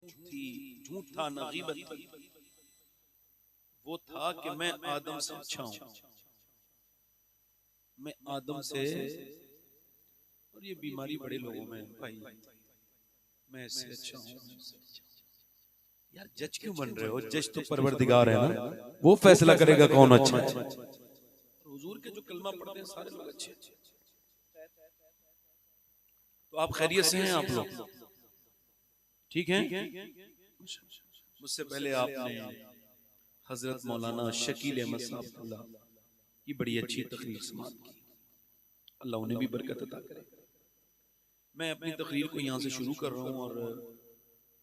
थी, झूठ था ना गीबत थी, वो था कि मैं आदम से अच्छा हूं, मैं आदम से, और ये बीमारी बड़े लोगों में भाई, मैं इससे अच्छा हूं। यार जज क्यों बन रहे हो? जज तो परवरदिगार है ना, वो फैसला करेगा कौन अच्छा है। हुजूर के जो कलमा पढ़ते हैं सारे लोग अच्छे अच्छे। तो आप खैरियत से हैं? आप लोग ठीक हैं? मुझसे पहले आपने हजरत मौलाना शकील अहमद साहब की बड़ी अच्छी तकरीर समाअत की, अल्लाह उन्हें भी बरकत अता करे। मैं अपनी तकरीर को यहाँ से शुरू कर रहा हूँ और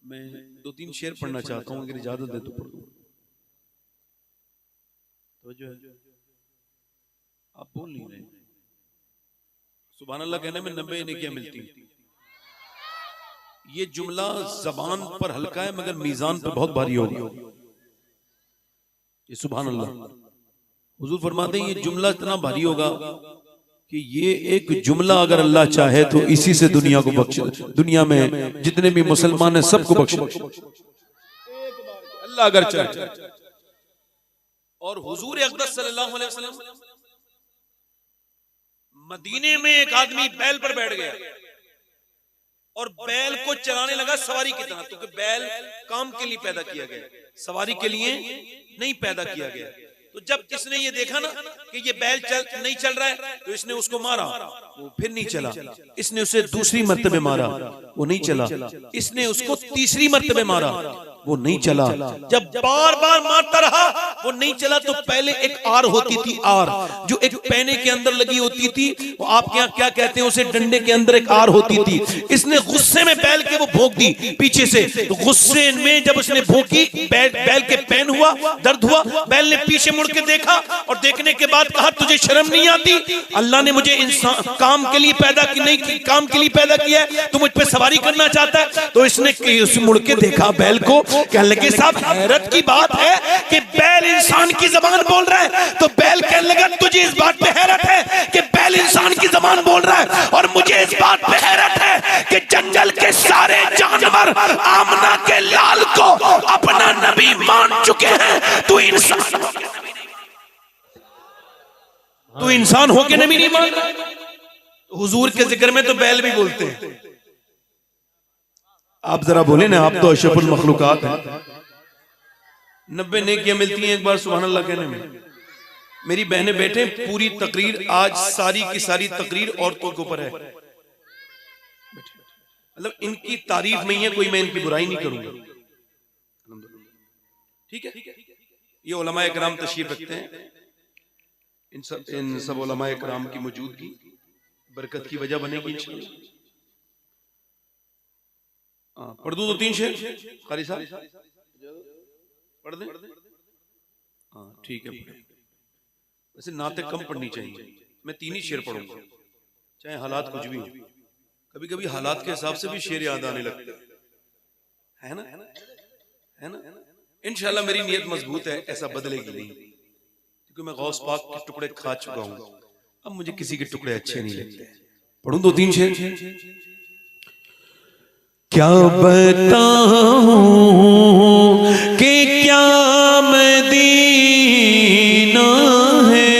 मैं 2-3 शेर पढ़ना चाहता हूँ, अगर इजाजत दे तो पढ़ दूँ। तो जो आप बोल नहीं रहे, सुभान अल्लाह कहने में 90 नेकियां मिलती हैं। ये जुमला जबान पर हल्का है मगर मीजान पर बहुत भारी होगा। ये सुभान अल्लाह, हुजूर फरमाते हैं ये जुमला इतना भारी होगा कि ये एक जुमला अगर अल्लाह चाहे तो इसी से दुनिया को बख्श, दुनिया में जितने भी मुसलमान हैं सबको बख्श अल्लाह अगर चाहे। और हुजूर अक़दस सल्लल्लाहु अलैहि वसल्लम, मदीने में एक आदमी बैल पर बैठ गया और बैल को चलाने लगा सवारी की तरह, क्योंकि बैल काम के लिए पैदा किया गया, सवारी के लिए नहीं पैदा किया गया। तो जब इसने ये देखा ना कि ये बैल नहीं चल रहा है, तो इसने उसको मारा, वो फिर नहीं चला। इसने उसे दूसरी मर्तबे मारा, वो नहीं चला। इसने उसको तीसरी मर्तबे मारा, वो नहीं चला। जब बार बार मारता रहा वो नहीं चला, तो पहले एक आर होती थी, आर जो एक पैने के अंदर लगी होती थी, वो आपके यहाँ क्या कहते हैं उसे, डंडे के अंदर एक आर होती थी। इसने गुस्से में बैल के वो भोंक दी पीछे से, तो गुस्से में जब उसने भोंकी, बैल के पैन हुआ, दर्द हुआ। बैल ने पीछे मुड़ के देखा और देखने के बाद कहा तुझे शर्म नहीं आती? अल्लाह ने मुझे इंसान काम के लिए पैदा की नहीं, काम के लिए पैदा किया है, तू मुझ पे सवारी करना चाहता है? तो इसने मुड़ के देखा बैल को, कहने लगे साहब हैरत की बात है कि बैल इंसान की जबान बोल रहा है। तो बैल कहने लगा तुझे इस बात पे हैरत है कि बैल इंसान की जबान बोल रहा है, और मुझे इस बात पे हैरत है कि जंगल के सारे जानवर आमना के लाल को अपना नबी मान चुके हैं। तू इंसान होके नबी नहीं मान रहा? हुजूर के जिक्र में तो बैल भी बोलते हैं। आप जरा बोले ना, आप तो अशरफुल मखलूकात हैं। 90 नेकियां मिलती हैं एक बार सुभान अल्लाह कहने में। मेरी बहनें बैठे, पूरी तकरीर आज सारी की सारी तकरीर औरतों के ऊपर है, मतलब इनकी तारीफ में ही है, कोई मैं इनकी बुराई नहीं करूंगा, ठीक है। ये उलमाए किराम तशरीफ रखते हैं, इन सब उलमाए किराम की मौजूदगी बरकत की वजह बनेगी इंशाअल्लाह। पढ़ दूं 2-3 शेर कारी साहब? पढ़ दें? हाँ ठीक है। वैसे नाते कम पढ़नी चाहिए, मैं 3 ही शेर पढ़ूंगा, चाहे हालात कुछ भी हो। कभी कभी हालात के हिसाब से भी शेर याद आने लगते हैं, है ना, है ना। इंशाल्लाह मेरी नीयत मजबूत है, ऐसा बदलेगी नहीं, क्योंकि मैं गौस पाक के टुकड़े खा चुका हूं, अब मुझे किसी के टुकड़े अच्छे नहीं लगते। पढ़ूं 2-3 शेर? क्या बताऊं कि क्या मदीना है,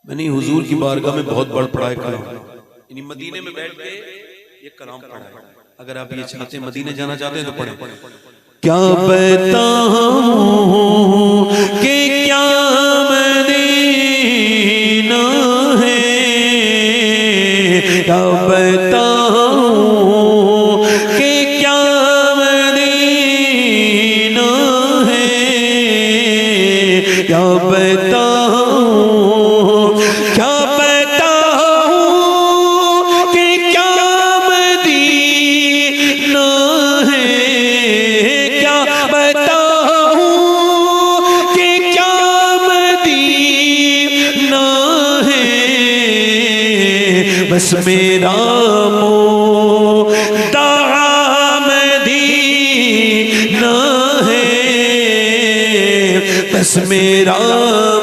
मैंने हुजूर की बारगाह में बहुत बड़ पढ़ा है कलाम, यानी मदीने में बैठ के ये कलाम पढ़ा है। अगर आप ये चाहते हैं, मदीने जाना चाहते हैं तो पढ़ें। क्या बताऊं कि क्या मदीना है, क्या बताऊं कि क्या मदीना है, क्या बताऊं, क्या बताऊं कि क्या मदीना है, क्या बताऊं कि क्या मदीना है। बस मेरा मुद्दा मदीना है, बस मेरा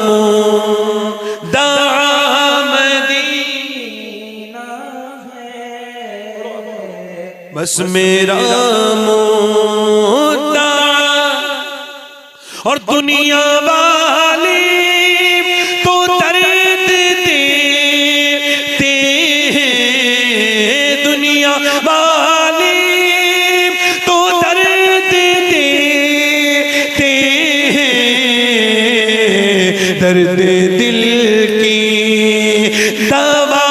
मुद्दा मदीना है। बस मेरा मुद्दा और दुनिया वाली तो दर्द देते हैं, दुनिया वाली तो दर्द देते हैं, दर्द दिल की दवा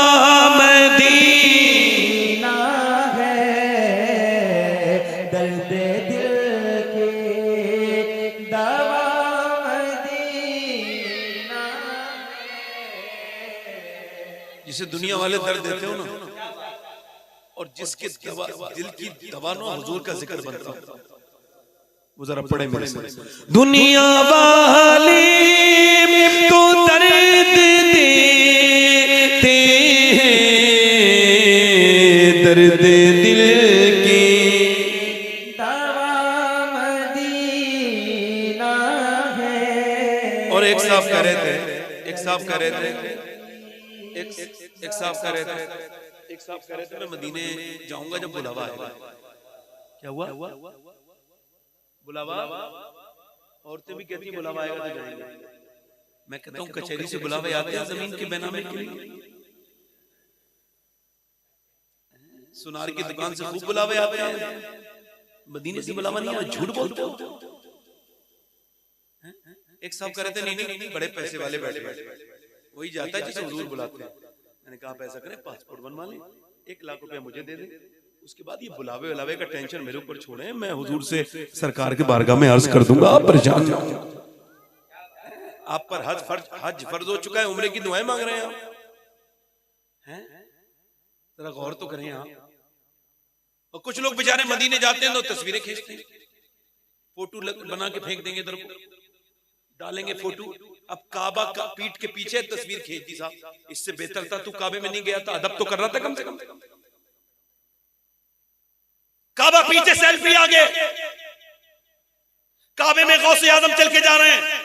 मदीना है, दर्द दिल की दवा मदीना है। जिसे दुनिया वाले दर्द देते हो ना, और जिसके दवा दिल की दवा ना हुजूर का जिक्र बनता है, वो जरा पढ़े मेरे से। दुनिया वाले तो दर्द देते हैं, दर्द दिल की दवा मदीना है। और एक साहब कह रहे थे, एक साहब कह रहे थे, एक साहब कह रहे थे, एक साहब कह रहे थे मैं मदीने जाऊंगा जब बुलावा आएगा। क्या हुआ? बुलावा, औरतें भी कहती बुलावा आएगा तो जाएंगे। मैं कहता हूँ कचहरी से बुलावे आते हैं जमीन के बेनामे के लिए, सुनार की दुकान से खूब बुलावे आते हैं, मदीने से बुलावा नहीं आया। झूठ बोलते हो। एक साहब कह रहे थे नहीं नहीं नहीं, बड़े पैसे वाले बैठे बैठे वही जाता है जिसे हुजूर बुलाते हैं। मैंने कहा पैसा करें, पासपोर्ट बनवा लें, 1 लाख रुपया मुझे दे दे, उसके बाद ये बुलावे उलावे का टेंशन मेरे ऊपर छोड़े, मैं हुजूर से सरकार के बारगाह में अर्ज कर दूंगा, आप परेशान ना हो। आप पर हज फर्ज हो चुका है, उम्रे की दुआएं मांग रहे हैं आप, हैं? जरा गौर तो करें आप। और कुछ लोग बेचारे मदीने जाते हैं तो तस्वीरें खींचते हैं, फोटो बना के फेंक देंगे, इधर को डालेंगे फोटो। अब काबा का पीठ के पीछे तस्वीर खींच दी साहब, इससे बेहतर था तू काबे में नहीं गया था, अदब तो कर रहा था कम से कम। काबा पीछे सेल्फी आगे, काबे में गौसे आजम चल के जा रहे हैं।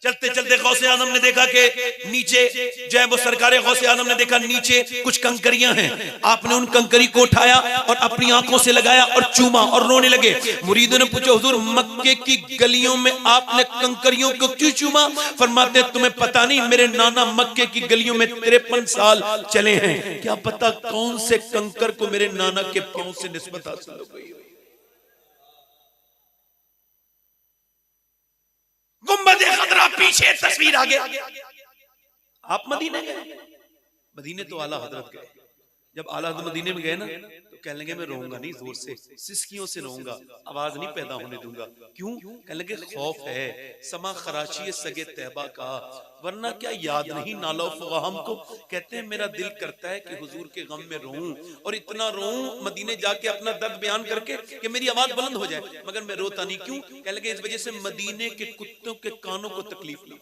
चलते चलते गौसे आजम ने देखा कि नीचे जो है वो सरकारे गौसे आजम ने देखा नीचे कुछ कंकरियां हैं। आपने उन कंकरी को उठाया और अपनी आंखों से लगाया और चूमा और रोने लगे। मुरीदों ने पूछा हुजूर मक्के की गलियों में आपने कंकरियों को क्यों चूमा? फरमाते तुम्हें पता नहीं, मेरे नाना मक्के की गलियों में 53 साल चले हैं, क्या पता कौन से कंकर को मेरे नाना के पांव से निस्बत हासिल हो गई। गुंबदे खतरा पीछे, तस्वीर आगे। आप मदीने गए? मदीने तो आला हजरत गए। जब आला हजरत मदीने में गए ना तो कहने लगे मैं रोऊंगा नहीं, जोर से सिसकियों से रोऊंगा, आवाज नहीं पैदा होने दूंगा। क्यों? कहने लगे खौफ है समा खराची सगे तैबा का, वरना क्या याद नहीं नालो फगहम को। कहते हैं मेरा दिल करता है कि हुजूर के गम में रोऊं, और इतना रोऊं मदीने जाके अपना दर्द बयान करके कि मेरी आवाज बुलंद हो जाए, मगर मैं रोता नहीं। क्यों? कहने लगे इस वजह से मदीने के कुत्तों के कानों को तकलीफ नहीं।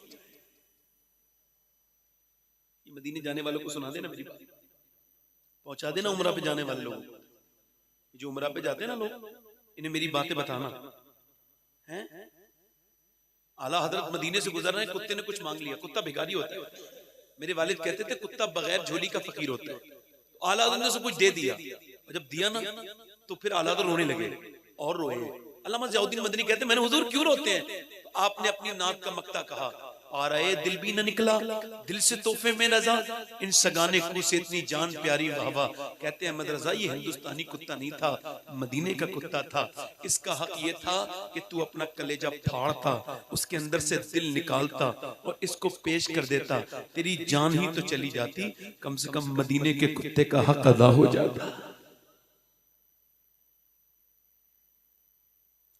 मदीने जाने वालों को सुना देना मेरी बात, पहुंचा देना उमरा पे जाने वाले लोग, जो उमरा पे जाते हैं ना लोग, इन्हें मेरी बातें बताना हैं। आला हजरत मदीने से गुजर रहे हैं, कुत्ते ने कुछ मांग लिया, कुत्ता भिखारी होता है। मेरे वालिद कहते थे कुत्ता बगैर झोली का फकीर होता है। तो आला हजरत ने से कुछ दे दिया, और जब दिया ना तो फिर आला हजरत रोने लगे और रोए। अल्लामा ज़ियाउद्दीन मदनी कहते मैंने हुजूर क्यों रोते हैं? तो आपने अपनी नात का मक्ता कहा, आ रहे दिल भी न निकला दिल से तोहफे में रजा, इन सगाने को से इतनी जान प्यारी वाहवा। कहते हैं अहमद रजा ये हिंदुस्तानी कुत्ता नहीं था, मदीने का कुत्ता था। इसका हक ये था कि तू अपना कलेजा फाड़ता, उसके अंदर से दिल निकालता और इसको पेश कर देता, तेरी जान ही तो चली जाती, कम से कम मदीने के कुत्ते का हक अदा हो जाता।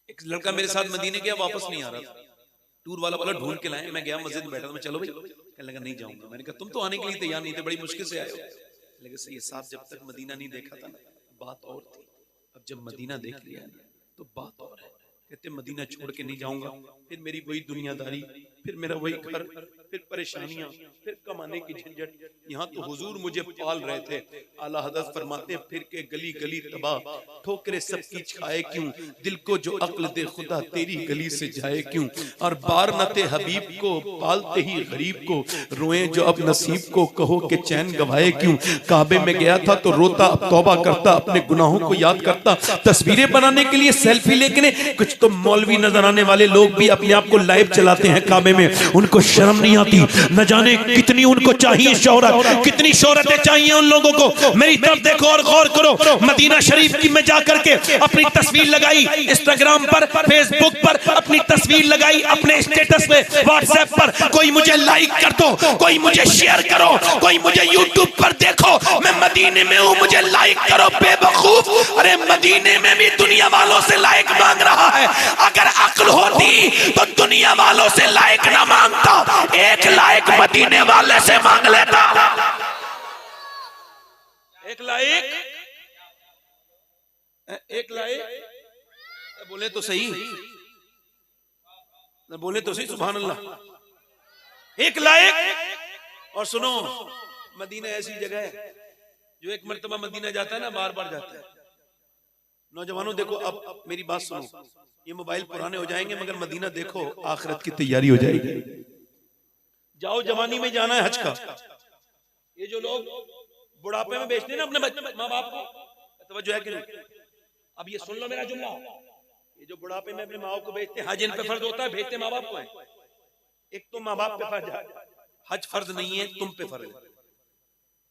एक लड़का मेरे साथ मदीने गया, वापस नहीं आ रहा था, टूर वाला बोला ढूंढ के लाए। मैं गया मस्जिद में बैठा था, मैं चलो भाई, कहने लगा नहीं जाऊंगा। मैंने कहा तुम तो आने के लिए तैयार नहीं थे, बड़ी मुश्किल से आए हो। लेकिन सही साहब जब तक मदीना नहीं देखा था ना बात और थी, अब जब मदीना देख लिया तो बात और है। कहते मदीना छोड़ के नहीं जाऊंगा, फिर मेरी वही दुनियादारी, फिर मेरा वही घर, फिर परेशानियां, फिर कमाने की झंझट, यहाँ तो हुजूर मुझे पाल रहे थे। आला हज़रत फरमाते फिर के गली गली तबाह, ठोकरे सबकी छाए क्यों, दिल को जो अक्ल दे खुदा तेरी गली से जाए क्यों। और बार न थे हबीब को पालते ही गरीब को, रोए जो अब नसीब को कहो कि चैन गवाए क्यों। काबे में गया था तो रोता अब तौबा करता, अपने गुनाहों को याद करता। तस्वीरें बनाने के लिए सेल्फी लेके कुछ तो मौलवी नजर आने वाले लोग भी अपने आप को लाइव चलाते हैं काबे में, उनको शर्म नहीं आती। न जाने कितनी उनको चाहिए शोहरत, कितनी शोहरतें चाहिए उन लोगों को। मेरी तरफ देखो और गौर करो। मदीना शरीफ की में जाकर के अपनी तस्वीर लगाई, इंस्टाग्राम पर, फेसबुक पर अपनी तस्वीर लगाई, अपने स्टेटस पे, व्हाट्सएप पर, कोई मुझे लाइक कर दो, कोई मुझे शेयर करो, कोई मुझे यूट्यूब पर देखो, मैं मदीने में हूं मुझे लाइक करो। बेवकूफ, अरे मदीने में भी दुनिया वालों से लाइक मांग रहा है। अगर अक्ल होती तो दुनिया वालों से लाइक ना मांगता, एक लाइक मदीने वाले से मांग लेता। एक लाइक, एक लाइक, बोले तो सही, बोले तो सही, सुभान अल्लाह। एक लाइक। और सुनो, मदीना ऐसी जगह है जो एक मर्तबा मदीना जाता है ना, बार बार जाता है। नौजवानों देखो, अब मेरी बात सुनो, ये मोबाइल पुराने हो जाएंगे मगर मदीना देखो, आखिरत की तैयारी हो जाएगी। जाओ, जवानी में जाना है हज का। ये जो लोग बुढ़ापे में बेचते हैं ना अपने माँ बाप को, तवज्जो है कि नहीं? अब ये सुन लो मेरा जुमला, ये जो बुढ़ापे में अपने माँ को बेचते हैं, हज इन पे फर्ज होता है, भेजते माँ बाप को है। एक तो माँ बाप पे फर्ज है, हज फर्ज नहीं है, तुम पे फर्ज है,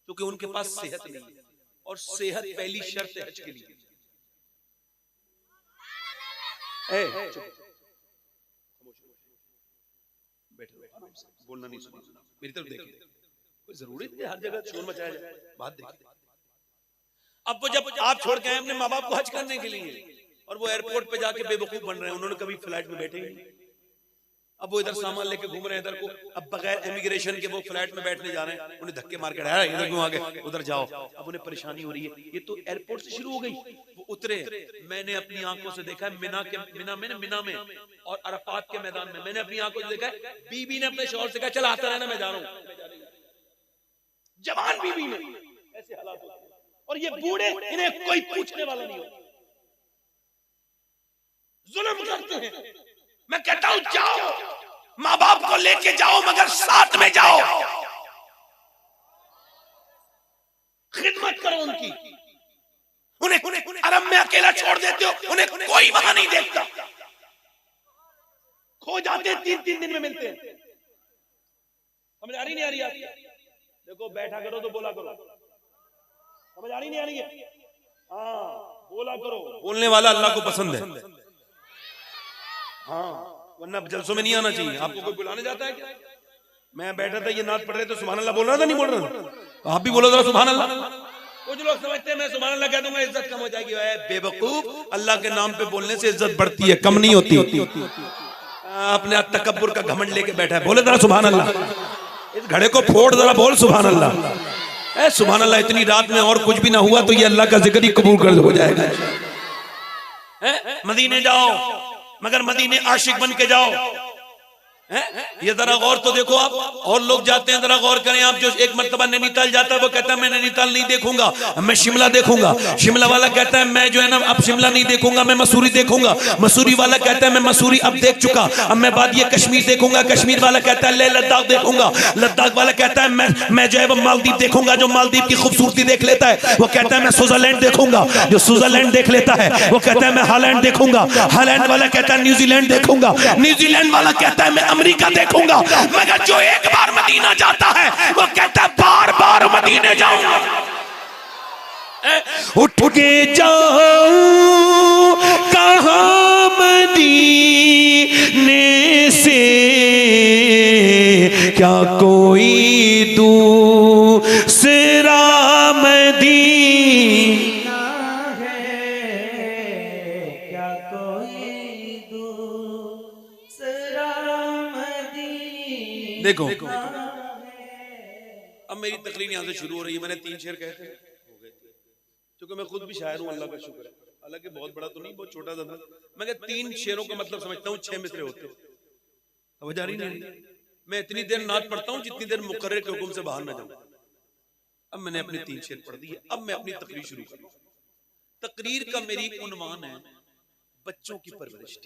क्योंकि उनके पास सेहत नहीं है, और सेहत पहली शर्त है हज के लिए। बोलना नहीं, सुना, मेरी तरफ देखिए, कोई जरूरत नहीं हर जगह शोर मचाया जाए, बात देखिए। अब वो जब आप छोड़ के आए अपने माँ बाप को हज करने के लिए, और वो एयरपोर्ट पे जाके बेवकूफ बन रहे हैं, उन्होंने कभी फ्लाइट में बैठे ही नहीं। अब वो इधर सामान लेके घूम रहे हैं इधर को, अब बगैर इमिग्रेशन के वो फ्लाइट में बैठने जा रहे हैं, उन्हें धक्के मार के आया इधर क्यों आ गए, उधर जाओ। अब उन्हें परेशानी हो रही है। ये तो एयरपोर्ट से शुरू हो गई, वो उतरे, मैंने अपनी आंखों से देखा है मिना में और अरफात के मैदान में, मैंने अपनी आंखों से देखा है, बीबी ने अपने शौहर से कहा चल आता रहना, मैं जा रहा हूं। जवान बीबी ने ऐसे हालात होते हैं, और ये बूढ़े, इन्हें कोई पूछने वाला नहीं होता, जुल्म करते हैं। मैं कहता हूं जाओ, माँ बाप को लेके जाओ, मगर साथ में जाओ, खिदमत करो उनकी। उन्हें अरब में अकेला छोड़ देते हो, उन्हें कोई वहां नहीं देखता, खो जाते, 3-3 दिन में मिलते हैं। समझ आ रही नहीं आ रही आपकी? देखो, बैठा करो तो बोला करो, समझ आ रही नहीं आ रही है? हाँ, बोला करो, बोलने वाला अल्लाह को पसंद है। हाँ, वरना जलसों में नहीं आना चाहिए। आपको कोई बुलाने जाता है क्या? मैं बैठा था, ये नात पढ़ रहे तो सुभान अल्लाह बोल रहा था, नहीं बोल रहा था? आप भी बोलो जरा सुभान अल्लाह। कुछ लोग समझते हैं मैं सुभान अल्लाह कह दूंगा इज्जत कम हो जाएगी। बेवकूफ, अल्लाह के नाम पे बोलने से इज्जत बढ़ती है, कम नहीं होती। अपने तकब्बुर का घमंड लेके बैठा है, बोले जरा सुभान अल्लाह। इस घड़े को फोड़ जरा, बोल सुभान अल्लाह। सुभान अल्लाह। इतनी रात में और कुछ भी ना हुआ तो ये अल्लाह का जिक्र ही कबूल कर हो जाएगा। मदीने जाओ, मगर मदीने आशिक बन के जाओ। ये जरा गौर तो देखो आप, और लोग जाते हैं, जरा गौर करें आप। जो एक मर्तबा नैनीताल जाता है वो कहता है मैं नैनीताल नहीं देखूंगा, मैं शिमला देखूंगा। शिमला वाला कहता है मैं जो है ना अब शिमला नहीं देखूंगा, मैं मसूरी देखूंगा। मसूरी वाला कहता है मैं मसूरी अब देख चुका, अब मैं बाद ये कश्मीर देखूंगा। कश्मीर वाला कहता है ले लद्दाख देखूंगा। लद्दाख वाला कहता है मैं जो है वो मालदीव देखूंगा। जो मालदीव की खूबसूरती देख लेता है वो कहता है मैं स्विट्जरलैंड देखूंगा। जो स्विट्जरलैंड देख लेता है वो कहता है मैं हॉलैंड देखूंगा। हॉलैंड वाला कहता है न्यूजीलैंड देखूंगा। न्यूजीलैंड वाला कहता है मैं अमेरिका देखूंगा। मगर जो एक बार मदीना जाता है वो कहता है बार बार मदीने जाऊंगा। उठ के जाओ कहाँ मदीने से, क्या कोई दूसरा मदीना है, क्या कोई दूसरा मदीना। देखो अब मेरी तकरीर यहां से शुरू हो रही है। मैंने 3 शेर कहे थे, क्योंकि मैं खुद भी शायर हूं, अल्लाह का शुक्र है। हालांकि बहुत बड़ा तो नहीं, बहुत छोटा सा था। मैं 3 शेरों का मतलब समझता हूँ 6 मिसरे होते। समझ आ रही नहीं? मैं इतनी देर नात पढ़ता हूँ जितनी देर मुकर्रर के हुक्म से बाहर ना जाऊं। अब मैंने अपने 3 शेर पढ़ दिए, अब मैं अपनी तकरीर शुरू करूं। तकरीर का मेरी उन्वान है बच्चों की परवरिश।